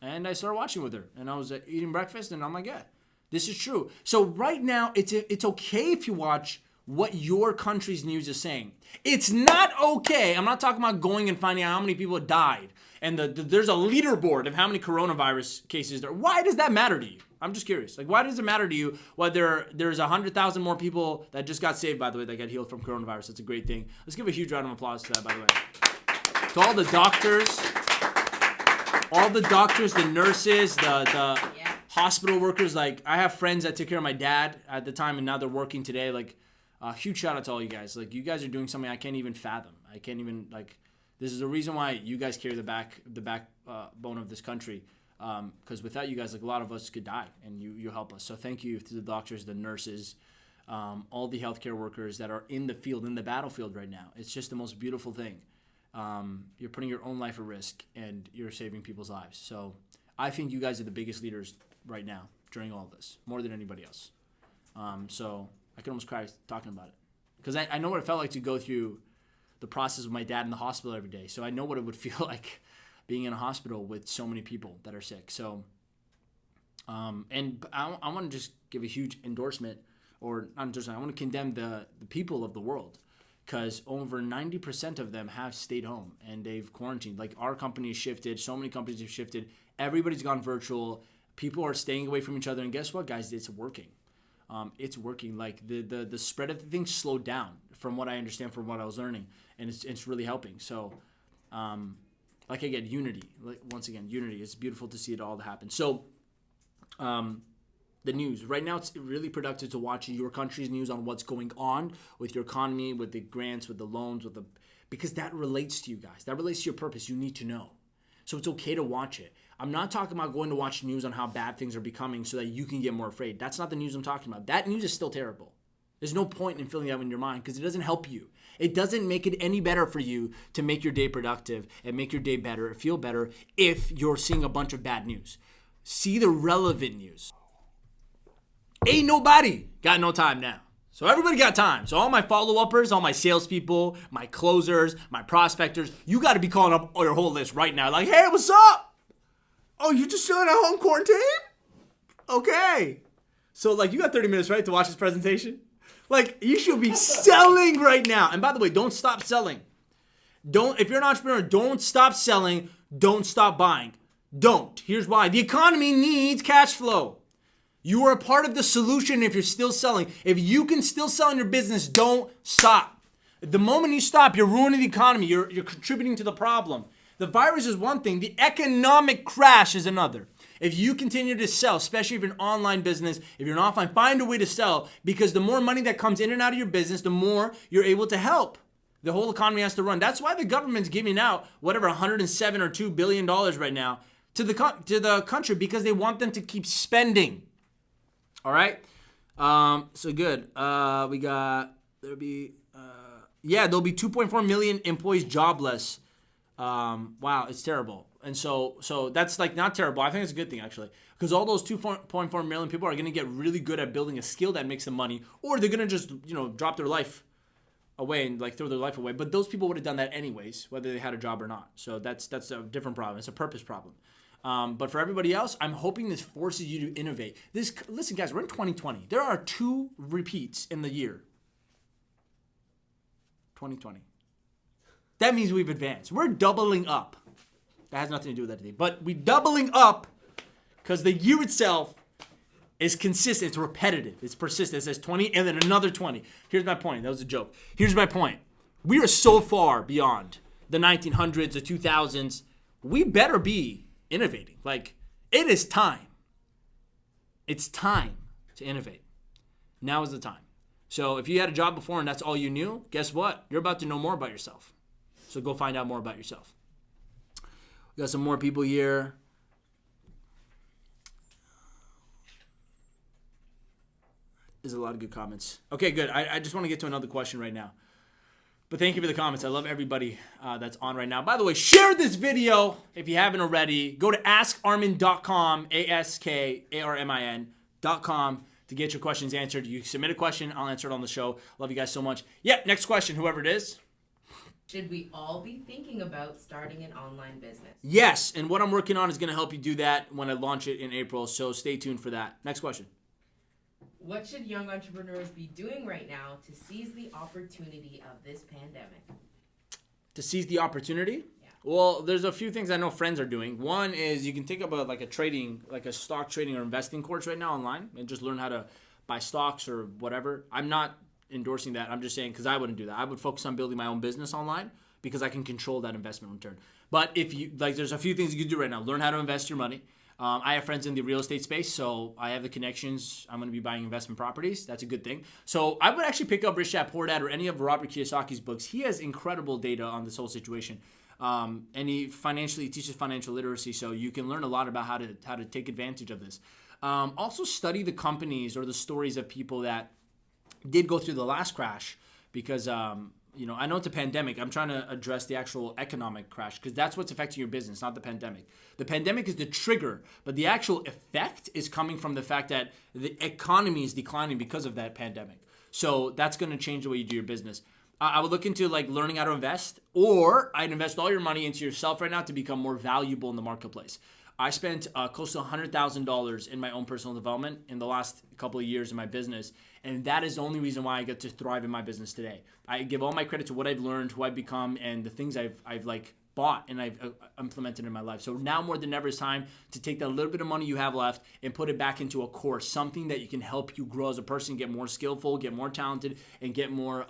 and I started watching with her. And I was eating breakfast and I'm like, yeah, this is true. So right now, it's okay if you watch what your country's news is saying. It's not okay. I'm not talking about going and finding out how many people died. And there's a leaderboard of how many coronavirus cases there are. Why does that matter to you? I'm just curious. Like, why does it matter to you whether there's 100,000 more people that just got saved, by the way, that got healed from coronavirus? That's a great thing. Let's give a huge round of applause to that, by the way. To all the doctors, the nurses, the hospital workers. Like, I have friends that took care of my dad at the time, and now they're working today. Like, huge shout out to all you guys. Like, you guys are doing something I can't even fathom. I can't even, like, this is the reason why you guys carry the backbone of this country. Because without you guys, like, a lot of us could die, and you help us. So thank you to the doctors, the nurses, all the healthcare workers that are in the field, in the battlefield right now. It's just the most beautiful thing. You're putting your own life at risk, and you're saving people's lives. So I think you guys are the biggest leaders right now during all this, more than anybody else. So I can almost cry talking about it. Because I know what it felt like to go through the process with my dad in the hospital every day. So I know what it would feel like being in a hospital with so many people that are sick. So, and I want to just give a huge endorsement, or not endorsement, I want to condemn the people of the world, because over 90% of them have stayed home and they've quarantined. Like, our company has shifted. So many companies have shifted. Everybody's gone virtual. People are staying away from each other. And guess what, guys? It's working. It's working. Like, the spread of the thing slowed down from what I understand, from what I was learning. And it's really helping. So, like, again, unity. Like, once again, unity. It's beautiful to see it all happen. So, the news. Right now, it's really productive to watch your country's news on what's going on with your economy, with the grants, with the loans, because that relates to you guys. That relates to your purpose. You need to know. So it's okay to watch it. I'm not talking about going to watch news on how bad things are becoming so that you can get more afraid. That's not the news I'm talking about. That news is still terrible. There's no point in filling that in your mind because it doesn't help you. It doesn't make it any better for you to make your day productive and make your day better, feel better, if you're seeing a bunch of bad news. See the relevant news. Ain't nobody got no time now. So everybody got time. So all my follow-uppers, all my salespeople, my closers, my prospectors, you got to be calling up your whole list right now. Like, hey, what's up? Oh, you just chilling at home quarantine? Okay. So, like, you got 30 minutes, right, to watch this presentation? Like, you should be selling right now. And by the way, don't stop selling. If you're an entrepreneur, don't stop selling. Don't stop buying. Don't. Here's why. The economy needs cash flow. You are a part of the solution if you're still selling. If you can still sell in your business, don't stop. The moment you stop, you're ruining the economy. You're contributing to the problem. The virus is one thing. The economic crash is another. If you continue to sell, especially if you're an online business, if you're an offline, find a way to sell, because the more money that comes in and out of your business, the more you're able to help. The whole economy has to run. That's why the government's giving out whatever $107 or $2 billion right now to the country, because they want them to keep spending. All right. So good. There'll be 2.4 million employees jobless. Wow, it's terrible. And so that's like not terrible. I think it's a good thing actually, because all those 2.4 million people are going to get really good at building a skill that makes them money, or they're going to just, drop their life away and like throw their life away. But those people would have done that anyways, whether they had a job or not. So that's a different problem. It's a purpose problem. But for everybody else, I'm hoping this forces you to innovate. Listen, guys, we're in 2020. There are 2 repeats in the year. 2020. That means we've advanced. We're doubling up. That has nothing to do with that today. But we're doubling up because the year itself is consistent. It's repetitive. It's persistent. It says 20 and then another 20. Here's my point. That was a joke. Here's my point. We are so far beyond the 1900s, the 2000s. We better be innovating. Like, it is time. It's time to innovate. Now is the time. So if you had a job before and that's all you knew, guess what? You're about to know more about yourself. So go find out more about yourself. We got some more people here. There's a lot of good comments. Okay, good. I just want to get to another question right now. But thank you for the comments. I love everybody that's on right now. By the way, share this video if you haven't already. Go to askarmin.com, ASKARMIN.com to get your questions answered. You submit a question, I'll answer it on the show. Love you guys so much. Yeah, next question, whoever it is. Should we all be thinking about starting an online business? Yes, and what I'm working on is going to help you do that when I launch it in April, so stay tuned for that. Next question. What should young entrepreneurs be doing right now to seize the opportunity of this pandemic? To seize the opportunity? Yeah. Well, there's a few things I know friends are doing. One is you can take up a stock trading or investing course right now online and just learn how to buy stocks or whatever. I'm not endorsing that. I'm just saying, because I wouldn't do that. I would focus on building my own business online because I can control that investment return. But if you there's a few things you can do right now. Learn how to invest your money. I have friends in the real estate space, so I have the connections. I'm going to be buying investment properties. That's a good thing. So I would actually pick up Rich Dad Poor Dad or any of Robert Kiyosaki's books. He has incredible data on this whole situation. And he teaches financial literacy, so you can learn a lot about how to take advantage of this. Also study the companies or the stories of people that did go through the last crash, because I know it's a pandemic. I'm trying to address the actual economic crash because that's what's affecting your business, not the pandemic. The pandemic is the trigger, but the actual effect is coming from the fact that the economy is declining because of that pandemic. So that's going to change the way you do your business. I would look into learning how to invest, or I'd invest all your money into yourself right now to become more valuable in the marketplace. I spent close to $100,000 in my own personal development in the last couple of years in my business, and that is the only reason why I get to thrive in my business today. I give all my credit to what I've learned, who I've become, and the things I've bought and I've implemented in my life. So now more than ever, it's time to take that little bit of money you have left and put it back into a course, something that you can help you grow as a person, get more skillful, get more talented, and get more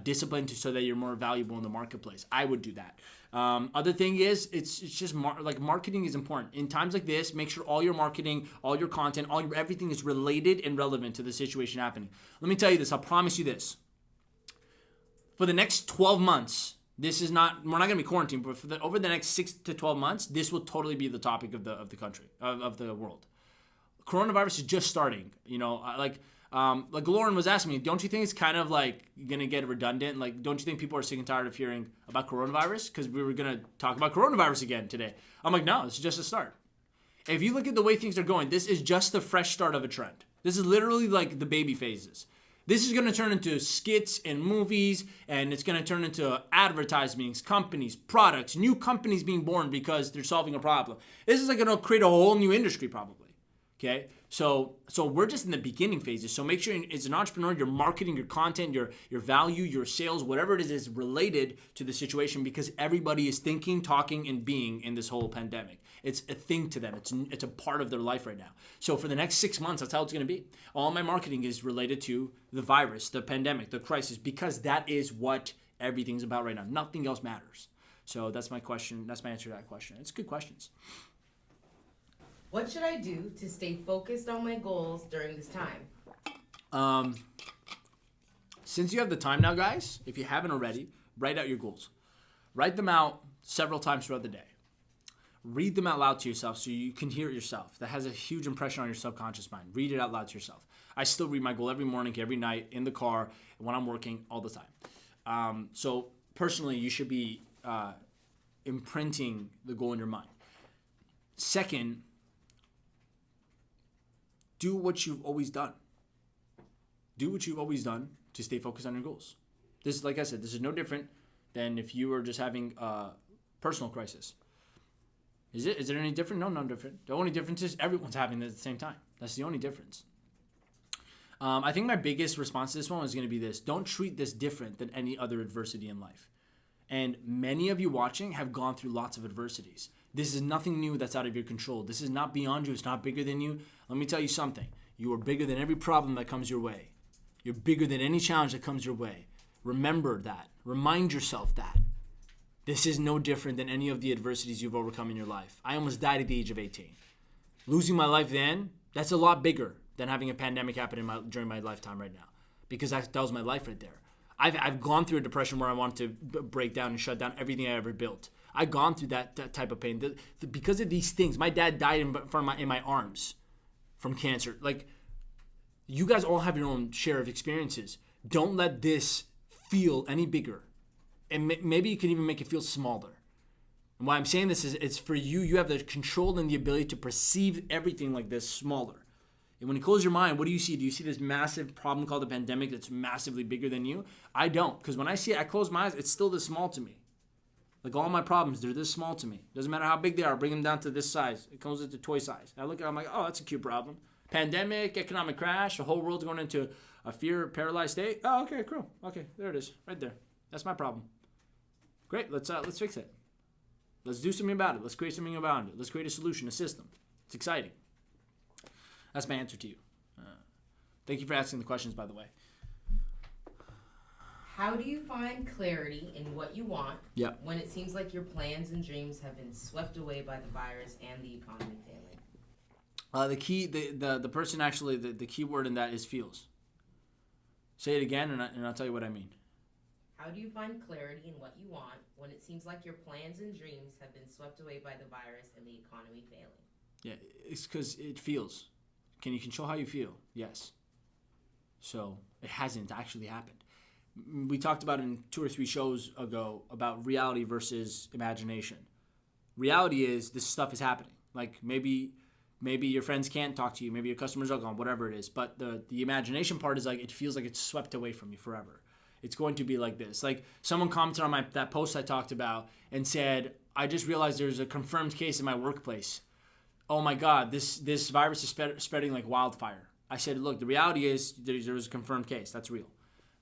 disciplined so that you're more valuable in the marketplace. I would do that. Other thing is, it's just marketing is important. In times like this, make sure all your marketing, all your content, everything is related and relevant to the situation happening. Let me tell you this. I'll promise you this. For the next 12 months, we're not going to be quarantined, but over the next 6 to 12 months, this will totally be the topic of the country, of the world. Coronavirus is just starting, like Lauren was asking me, don't you think it's kind of going to get redundant? Don't you think people are sick and tired of hearing about coronavirus? Because we were going to talk about coronavirus again today. I'm like, no, it's just a start. If you look at the way things are going, this is just the fresh start of a trend. This is literally the baby phases. This is going to turn into skits and movies, and it's going to turn into advertisements, companies, products, new companies being born because they're solving a problem. This is going to create a whole new industry probably, okay? So we're just in the beginning phases. So make sure as an entrepreneur, your marketing, your content, your value, your sales, whatever it is related to the situation, because everybody is thinking, talking, and being in this whole pandemic. It's a thing to them. It's a part of their life right now. So for the next 6 months, that's how it's going to be. All my marketing is related to the virus, the pandemic, the crisis, because that is what everything's about right now. Nothing else matters. So that's my question. That's my answer to that question. It's good questions. What should I do to stay focused on my goals during this time? Since you have the time now, guys, if you haven't already, write out your goals. Write them out several times throughout the day. Read them out loud to yourself so you can hear it yourself. That has a huge impression on your subconscious mind. Read it out loud to yourself. I still read my goal every morning, every night, in the car, when I'm working, all the time. So personally, you should be imprinting the goal in your mind. Second, do what you've always done. Do what you've always done to stay focused on your goals. This, like I said, this is no different than if you were just having a personal crisis. Is it any different? No, different. The only difference is everyone's having it at the same time. That's the only difference. I think my biggest response to this one is going to be this. Don't treat this different than any other adversity in life. And many of you watching have gone through lots of adversities. This is nothing new that's out of your control. This is not beyond you. It's not bigger than you. Let me tell you something. You are bigger than every problem that comes your way. You're bigger than any challenge that comes your way. Remember that. Remind yourself that. This is no different than any of the adversities you've overcome in your life. I almost died at the age of 18. Losing my life then, that's a lot bigger than having a pandemic happen during my lifetime right now. Because that was my life right there. I've gone through a depression where I wanted to break down and shut down everything I ever built. I've gone through that type of pain. Because of these things, my dad died in my arms from cancer. Like, you guys all have your own share of experiences. Don't let this feel any bigger. And maybe you can even make it feel smaller. And why I'm saying this is it's for you. You have the control and the ability to perceive everything like this smaller. And when you close your mind, what do you see? Do you see this massive problem called the pandemic that's massively bigger than you? I don't. Because when I see it, I close my eyes, it's still this small to me. Like all my problems, they're this small to me. Doesn't matter how big they are, bring them down to this size. It comes into toy size. I look at it, I'm like, oh, that's a cute problem. Pandemic, economic crash, the whole world's going into a fear, paralyzed state. Oh, okay, cool. Okay, there it is, right there. That's my problem. Great, let's fix it. Let's do something about it. Let's create something about it. Let's create a solution, a system. It's exciting. That's my answer to you. Thank you for asking the questions, by the way. How do you find clarity in what you want when it seems like your plans and dreams have been swept away by the virus and the economy failing? The person actually, the key word in that is feels. Say it again, and I'll tell you what I mean. How do you find clarity in what you want when it seems like your plans and dreams have been swept away by the virus and the economy failing? Yeah, it's because it feels. Can you control how you feel? Yes. So it hasn't actually happened. We talked about in 2 or 3 shows ago about reality versus imagination. Reality is this stuff is happening. Like maybe your friends can't talk to you. Maybe your customers are gone, whatever it is. But the imagination part is like it feels like it's swept away from you forever. It's going to be like this. Like someone commented on that post I talked about and said, I just realized there's a confirmed case in my workplace. Oh my God, this virus is spreading like wildfire. I said, look, the reality is there's a confirmed case. That's real.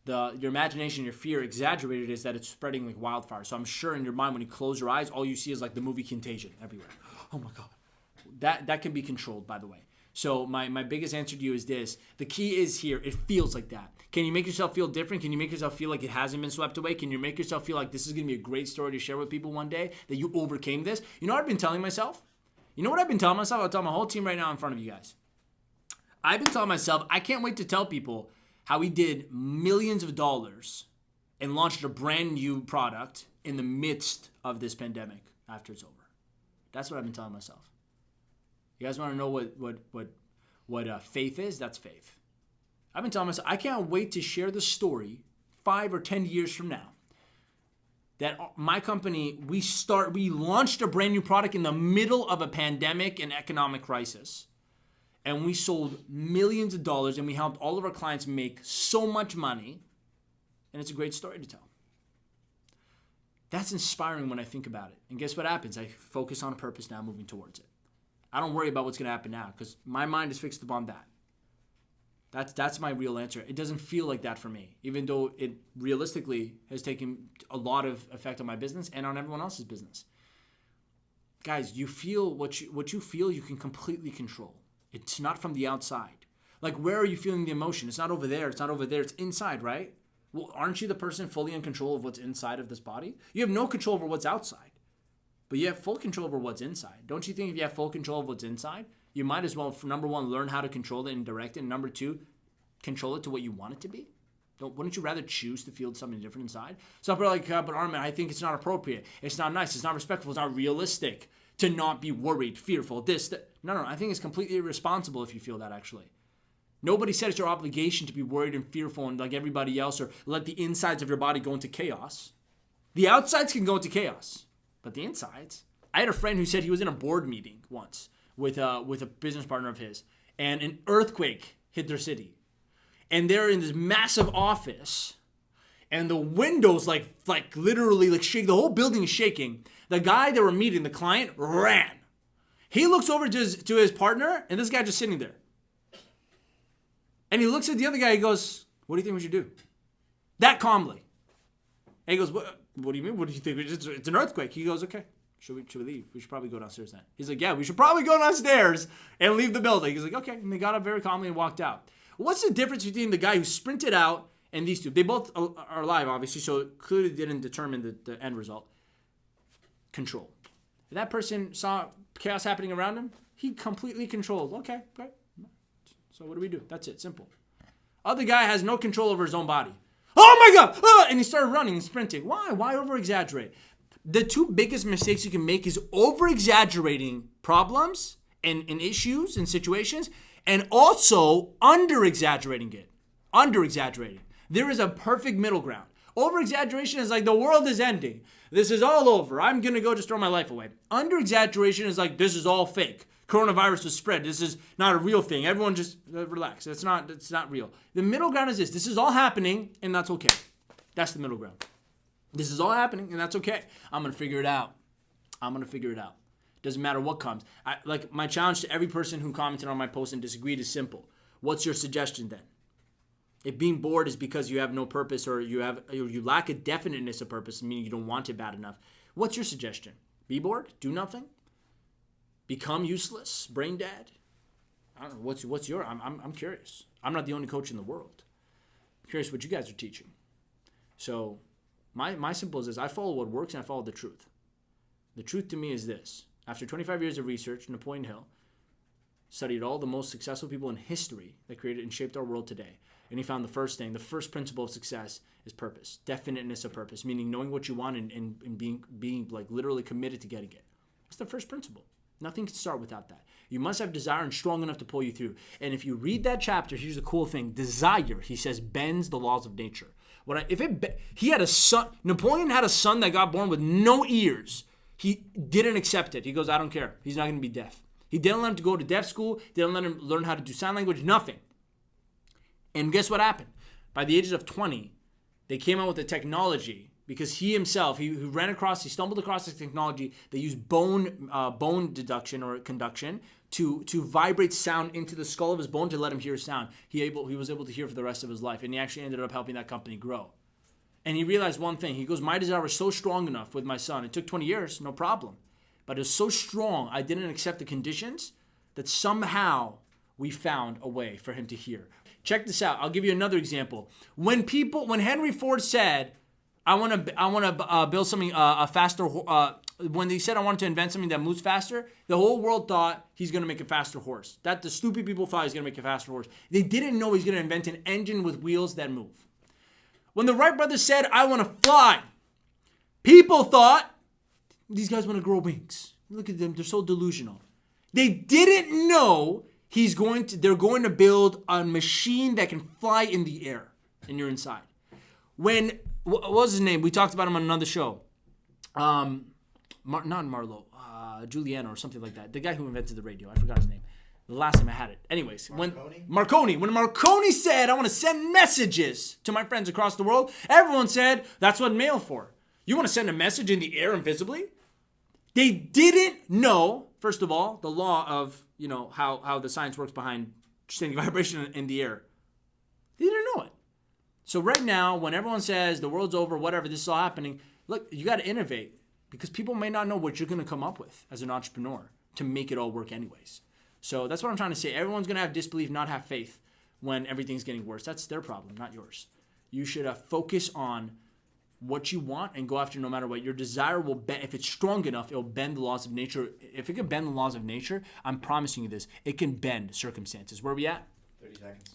Your imagination, your fear exaggerated is that it's spreading like wildfire. So I'm sure in your mind when you close your eyes, all you see is like the movie Contagion everywhere. Oh my God. That can be controlled, by the way. So my biggest answer to you is this. The key is here. It feels like that. Can you make yourself feel different? Can you make yourself feel like it hasn't been swept away? Can you make yourself feel like this is going to be a great story to share with people one day, that you overcame this? You know what I've been telling myself? You know what I've been telling myself? I'll tell my whole team right now in front of you guys. I've been telling myself, I can't wait to tell people how we did millions of dollars and launched a brand new product in the midst of this pandemic after it's over. That's what I've been telling myself. You guys want to know what faith is? That's faith. I've been telling myself, I can't wait to share the story 5 or 10 years from now that my company, we launched a brand new product in the middle of a pandemic and economic crisis. And we sold millions of dollars and we helped all of our clients make so much money. And it's a great story to tell. That's inspiring when I think about it. And guess what happens? I focus on a purpose now moving towards it. I don't worry about what's going to happen now because my mind is fixed upon that. That's my real answer. It doesn't feel like that for me, even though it realistically has taken a lot of effect on my business and on everyone else's business. Guys, you feel what you feel you can completely control. It's not from the outside. Like, where are you feeling the emotion? It's not over there. It's not over there. It's inside, right? Well, aren't you the person fully in control of what's inside of this body? You have no control over what's outside, but you have full control over what's inside. Don't you think if you have full control of what's inside, you might as well, for number one, learn how to control it and direct it, and number two, control it to what you want it to be? Wouldn't you rather choose to feel something different inside? Some people are like, but Armin, I think it's not appropriate. It's not nice. It's not respectful. It's not realistic to not be worried, fearful, this, that. No, I think it's completely irresponsible if you feel that, actually. Nobody said it's your obligation to be worried and fearful and like everybody else, or let the insides of your body go into chaos. The outsides can go into chaos, but the insides. I had a friend who said he was in a board meeting once with a business partner of his, and an earthquake hit their city. And they're in this massive office, and the windows like literally like shake. The whole building is shaking. The guy they were meeting, the client, ran. He looks over to his partner, and this guy just sitting there. And he looks at the other guy. He goes, "What do you think we should do?" That calmly. And he goes, "What do you mean? What do you think? It's an earthquake." He goes, "Okay, should we leave? We should probably go downstairs then." He's like, "Yeah, we should probably go downstairs and leave the building." He's like, "Okay." And they got up very calmly and walked out. What's the difference between the guy who sprinted out and these two? They both are alive, obviously, so it clearly didn't determine the end result. Control. If that person saw chaos happening around him, he completely controlled. Okay, great. So what do we do? That's it. Simple. Other guy has no control over his own body. Oh my God! Ah! And he started running and sprinting. Why? Why over-exaggerate? The two biggest mistakes you can make is over-exaggerating problems and issues and situations, and also under-exaggerating it. Under-exaggerating. There is a perfect middle ground. Over-exaggeration is like the world is ending. This is all over. I'm going to go just throw my life away. Under-exaggeration is like this is all fake. Coronavirus was spread. This is not a real thing. Everyone just relax. It's not real. The middle ground is this. This is all happening, and that's okay. That's the middle ground. This is all happening, and that's okay. I'm going to figure it out. Doesn't matter what comes. Like my challenge to every person who commented on my post and disagreed is simple. What's your suggestion then? If being bored is because you have no purpose or you lack a definiteness of purpose, meaning you don't want it bad enough, what's your suggestion? Be bored? Do nothing? Become useless? Brain dead? I don't know. What's your? I'm curious. I'm not the only coach in the world. I'm curious what you guys are teaching. So my simple is this: I follow what works and I follow the truth. The truth to me is this: after 25 years of research, Napoleon Hill studied all the most successful people in history that created and shaped our world today. And he found the first principle of success is purpose, definiteness of purpose, meaning knowing what you want and being like literally committed to getting it. That's the first principle. Nothing can start without that. You must have desire and strong enough to pull you through. And if you read that chapter, here's the cool thing. Desire, he says, bends the laws of nature. He had a son, Napoleon had a son that got born with no ears. He didn't accept it. He goes, I don't care. He's not going to be deaf. He didn't let him to go to deaf school. Didn't let him learn how to do sign language, nothing. And guess what happened? By the ages of 20, they came out with a technology because he himself, he stumbled across this technology. They used bone deduction or conduction to vibrate sound into the skull of his bone to let him hear sound. He was able to hear for the rest of his life, and he actually ended up helping that company grow. And he realized one thing. He goes, my desire was so strong enough with my son. It took 20 years, no problem. But it was so strong, I didn't accept the conditions that somehow we found a way for him to hear. Check this out. I'll give you another example. When Henry Ford said, I want to build something faster. When they said I wanted to invent something that moves faster, the whole world thought he's going to make a faster horse. That the stupid people thought he's going to make a faster horse. They didn't know he's going to invent an engine with wheels that move. When the Wright brothers said, I want to fly, people thought these guys want to grow wings. Look at them; they're so delusional. They didn't know they're going to build a machine that can fly in the air, and you're inside. What was his name? We talked about him on another show. Not Marlowe, Juliano or something like that. The guy who invented the radio. I forgot his name. The last time I had it. Anyways, Marconi. When Marconi said, I want to send messages to my friends across the world, everyone said, that's what mail for. You want to send a message in the air invisibly? They didn't know, first of all, the law of, how the science works behind standing vibration in the air. They didn't know it. So right now, when everyone says the world's over, whatever, this is all happening, look, you got to innovate because people may not know what you're going to come up with as an entrepreneur to make it all work anyways. So that's what I'm trying to say. Everyone's going to have disbelief, not have faith when everything's getting worse. That's their problem, not yours. You should focus on what you want and go after no matter what. Your desire will bend. If it's strong enough, it'll bend the laws of nature. If it can bend the laws of nature, I'm promising you this. It can bend circumstances. Where are we at?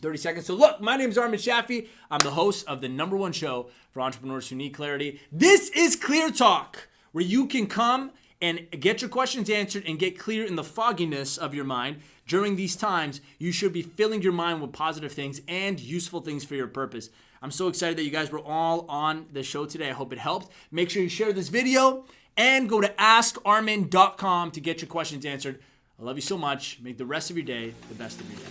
30 seconds. So look, my name is Armin Shaffi. I'm the host of the #1 show for entrepreneurs who need clarity. This is Clear Talk, where you can come and get your questions answered and get clear in the fogginess of your mind. During these times, you should be filling your mind with positive things and useful things for your purpose. I'm so excited that you guys were all on the show today. I hope it helped. Make sure you share this video and go to askarmin.com to get your questions answered. I love you so much. Make the rest of your day the best of your day.